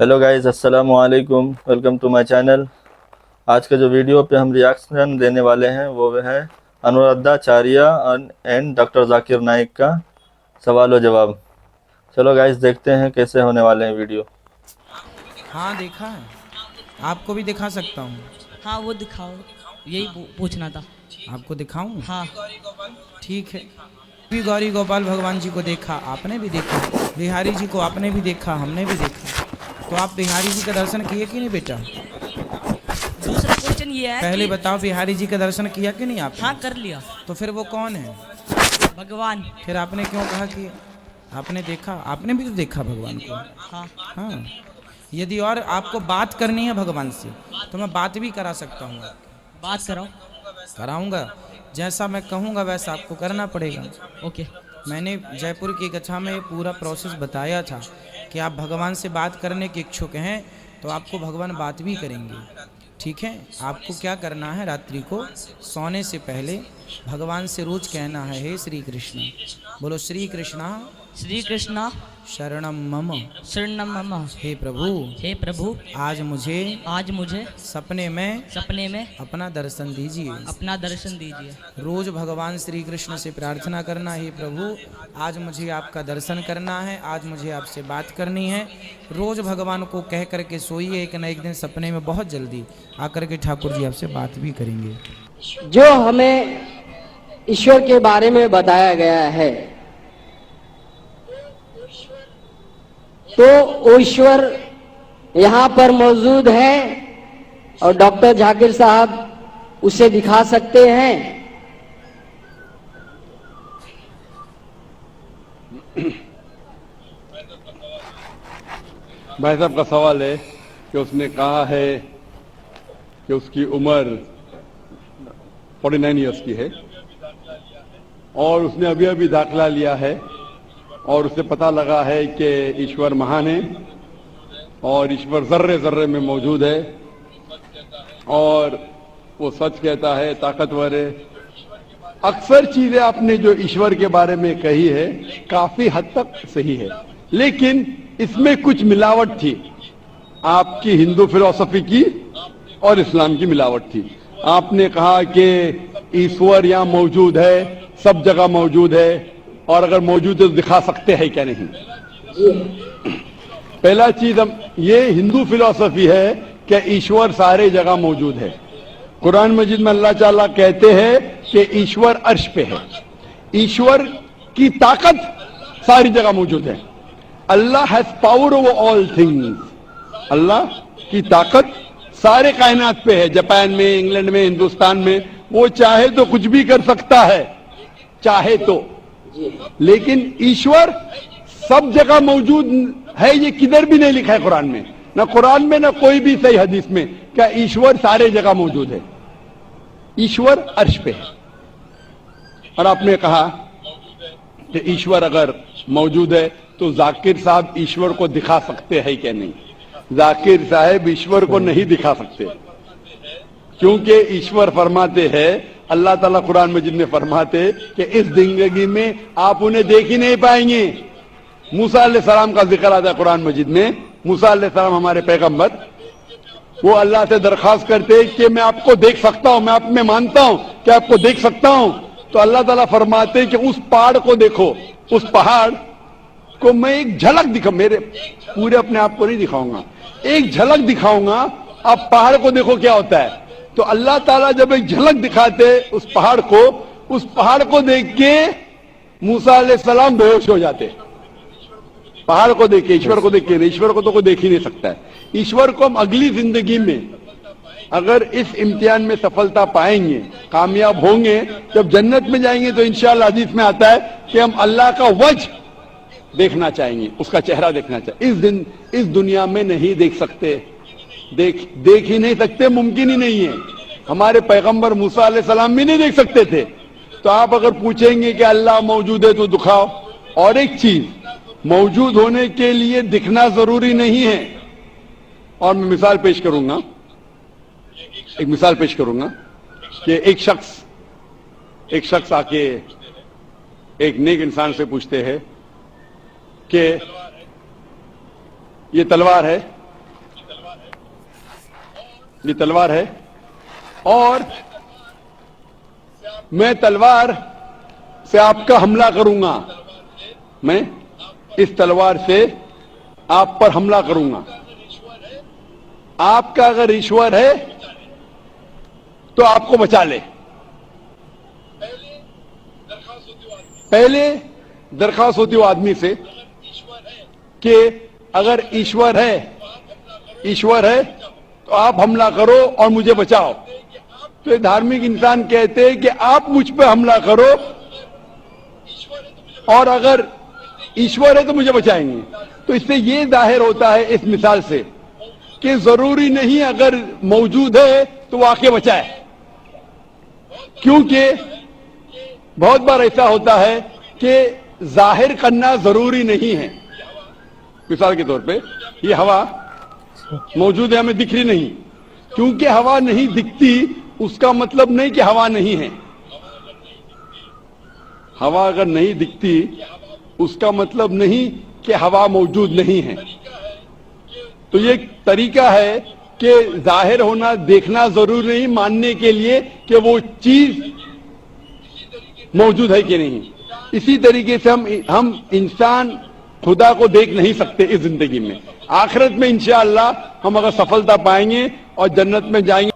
Hello guys, अस्सलाम वालेकुम। Welcome to my channel. आज का जो वीडियो पे हम रिएक्शन देने वाले हैं वो है अनुराधाचार्य एंड डॉक्टर जाकिर नाइक का सवाल व जवाब। चलो गाइस, देखते हैं कैसे होने वाले हैं वीडियो। हाँ देखा है, आपको भी दिखा सकता हूँ। हाँ वो दिखाओ, यही पूछना था। आपको दिखाऊं? हाँ ठीक है। भी गौरी गोपाल भगवान जी को देखा, आपने भी देखा, बिहारी जी को आपने भी देखा, हमने भी देखा। तो आप बिहारी जी का दर्शन किए कि नहीं बेटा? दूसरा क्वेश्चन ये है पहले कि बताओ, बिहारी जी का दर्शन किया कि नहीं आपने? हाँ कर लिया। तो फिर वो कौन है? भगवान। फिर आपने क्यों कहा कि आपने देखा? आपने भी तो देखा भगवान को। हाँ हाँ, यदि और आपको बात करनी है भगवान से तो मैं बात भी करा सकता हूँ। बात कराओ। कराऊंगा, जैसा मैं कहूँगा वैसा आपको करना पड़ेगा। ओके। मैंने जयपुर की कक्षा में पूरा प्रोसेस बताया था कि आप भगवान से बात करने के इच्छुक हैं तो आपको भगवान बात भी करेंगे। ठीक है, आपको क्या करना है, रात्रि को सोने से पहले भगवान से रोज कहना है, हे श्री कृष्ण। बोलो, श्री कृष्णा श्री कृष्णा शरणम मम। शरणम मम। हे प्रभु, हे प्रभु, आज मुझे सपने में अपना दर्शन दीजिए। अपना दर्शन दीजिए। रोज भगवान श्री कृष्ण से प्रार्थना करना, हे प्रभु आज मुझे आपका दर्शन करना है, आज मुझे आपसे बात करनी है। रोज भगवान को कह करके सोइए, एक न एक दिन सपने में बहुत जल्दी आकर के ठाकुर जी आपसे बात भी करेंगे। जो हमें ईश्वर के बारे में बताया गया है तो वो ईश्वर यहाँ पर मौजूद है और डॉक्टर जाकिर साहब उसे दिखा सकते हैं। भाई साहब का सवाल है कि उसने कहा है कि उसकी उम्र 49 इयर्स की है और उसने अभी अभी दाखिला लिया है और उसे पता लगा है कि ईश्वर महान है और ईश्वर जर्रे जर्रे में मौजूद है और वो सच कहता है, ताकतवर है। अक्सर चीजें आपने जो ईश्वर के बारे में कही है काफी हद तक सही है, लेकिन इसमें कुछ मिलावट थी, आपकी हिंदू फिलॉसफी की और इस्लाम की मिलावट थी। आपने कहा कि ईश्वर यहाँ मौजूद है, सब जगह मौजूद है और अगर मौजूद है तो दिखा सकते हैं क्या? नहीं। पहला चीज, हम ये हिंदू फिलॉसफी है कि ईश्वर सारे जगह मौजूद है। कुरान मजीद में अल्लाह ताला कहते हैं कि ईश्वर अर्श पे है। ईश्वर की ताकत सारी जगह मौजूद है। Allah has power over all things. अल्लाह की ताकत सारे कायनात पे है, जापान में, इंग्लैंड में, हिंदुस्तान में। वो चाहे तो कुछ भी कर सकता है, चाहे तो, लेकिन ईश्वर सब जगह मौजूद है। ये किधर भी नहीं लिखा है कुरान में, ना कुरान में ना कोई भी सही हदीस में, क्या ईश्वर सारे जगह मौजूद है। ईश्वर अर्श पे है। और आपने कहा कि ईश्वर अगर मौजूद है तो जाकिर साहब ईश्वर को दिखा सकते हैं क्या? नहीं, जाकिर साहब ईश्वर को नहीं दिखा सकते, क्योंकि ईश्वर फरमाते हैं, अल्लाह ताला कुरान मजीद में फरमाते कि इस जिंदगी में आप उन्हें देख ही नहीं पाएंगे। मूसा अलैहिस्सलाम का जिक्र आता है कुरान मजीद में। मूसा अलैहिस्सलाम हमारे पैगंबर, वो अल्लाह से दरखास्त करते कि मैं आपको देख सकता हूं, मैं आप में मानता हूं कि आपको देख सकता हूं। तो अल्लाह ताला फरमाते कि उस पहाड़ को देखो, उस पहाड़ को मैं एक झलक दिखा, मेरे पूरे अपने आप को नहीं दिखाऊंगा, एक झलक दिखाऊंगा, आप पहाड़ को देखो क्या होता है। तो अल्लाह ताला जब एक झलक दिखाते उस पहाड़ को देख के मूसा अलैहिस्सलाम बेहोश हो जाते। पहाड़ को देख के, ईश्वर को देख के, ईश्वर को तो कोई देख ही नहीं सकता है। ईश्वर को हम अगली जिंदगी में अगर इस इम्तिहान में सफलता पाएंगे, कामयाब होंगे, जब जन्नत में जाएंगे तो इंशाअल्लाह हदीस में आता है कि हम अल्लाह का वजह देखना चाहेंगे, उसका चेहरा देखना चाहिए। इस दुनिया में नहीं देख सकते, देख ही नहीं सकते, मुमकिन ही नहीं है। हमारे पैगंबर मूसा अलैहिस्सलाम भी नहीं देख सकते थे। तो आप अगर पूछेंगे कि अल्लाह मौजूद है तो दिखाओ। और एक चीज, मौजूद होने के लिए दिखना जरूरी नहीं है। और मैं मिसाल पेश करूंगा कि एक शख्स आके एक नेक इंसान से पूछते हैं कि ये तलवार है, یہ تلوار ہے اور میں تلوار سے آپ کا حملہ کروں گا. میں اس تلوار سے آپ پر حملہ کروں گا. آپ کا اگر ایشور ہے تو آپ کو بچا لے. پہلے درخواست ہوتی ہو آدمی سے کہ اگر ایشور ہے تو آپ حملہ کرو اور مجھے بچاؤ. تو دھارمک انسان کہتے ہیں کہ آپ مجھ پہ حملہ کرو اور اگر ایشور ہے تو مجھے بچائیں گے. تو اس سے یہ ظاہر ہوتا ہے اس مثال سے کہ ضروری نہیں اگر موجود ہے تو وہ آ کے بچائے, کیونکہ بہت بار ایسا ہوتا ہے کہ ظاہر کرنا ضروری نہیں ہے. مثال کے طور پہ یہ ہوا موجود ہے, ہمیں دکھ رہی نہیں. کیونکہ ہوا نہیں دکھتی اس کا مطلب نہیں کہ ہوا نہیں ہے. ہوا اگر نہیں دکھتی اس کا مطلب نہیں کہ ہوا موجود نہیں ہے. تو یہ ایک طریقہ ہے کہ ظاہر ہونا دیکھنا ضروری نہیں ماننے کے لیے کہ وہ چیز موجود ہے کہ نہیں. اسی طریقے سے ہم انسان خدا کو دیکھ نہیں سکتے اس زندگی میں. آخرت میں انشاءاللہ ہم اگر سفلتا پائیں گے اور جنت میں جائیں گے